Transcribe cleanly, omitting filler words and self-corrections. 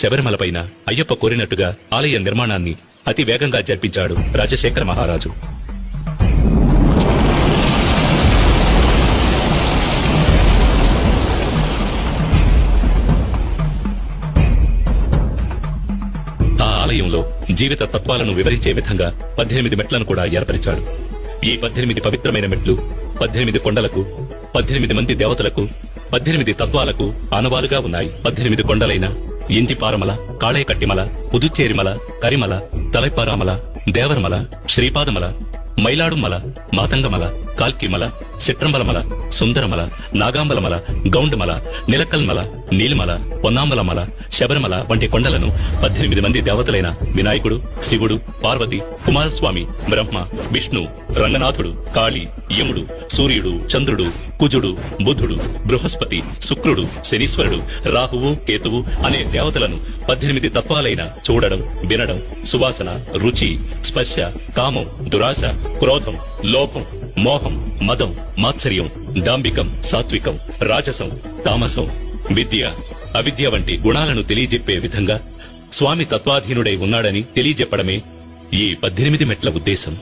శబరిమలపైన అయ్యప్ప కోరినట్టుగా ఆలయ నిర్మాణాన్ని అతి వేగంగా జరిపించాడు రాజశేఖర మహారాజు. ఆ ఆలయంలో జీవిత తత్వాలను వివరించే విధంగా 18 మెట్లను కూడా ఏర్పరిచాడు. ఈ 18 పవిత్రమైన మెట్లు 18 కొండలకు, 18 మంది దేవతలకు, 18 తత్వాలకు ఆనవాలుగా ఉన్నాయి. 18 కొండలైన ఇంజిపారమల, కాళేకట్టిమల, పుదుచ్చేరిమల, కరిమల, తలైపారామల, దేవరమల, శ్రీపాదమల, మైలాడుమల, మాతంగమల, కాల్కిమల, చిట్రంబలమల, సుందరమల, నాగాంబలమల, గౌండమల, నిలకల్మల, నీలిమల, పొన్నాంబలమల, శబరిమల వంటి కొండలను 18 మంది దేవతలైన వినాయకుడు, శివుడు, పార్వతి, కుమారస్వామి, బ్రహ్మ, విష్ణు, రంగనాథుడు, కాళీ, యముడు, సూర్యుడు, చంద్రుడు, కుజుడు, బుధుడు, బృహస్పతి, శుక్రుడు, శనీశ్వరుడు, రాహువు, కేతువు అనే దేవతలను 18 తత్వాలైన చూడడం, వినడం, సువాసన, రుచి, స్పర్శ, కామం, దురాశ, క్రోధం, లోభం, మోహం, మదం, మాత్సర్యం, డాంబికం, సాత్వికం, రాజసం, తామసం, విద్య, అవిద్య వంటి గుణాలను తెలియజెప్పే విధంగా స్వామి తత్వాధీనుడై ఉన్నాడని తెలియజెప్పడమే ఈ 18 మెట్ల ఉద్దేశం.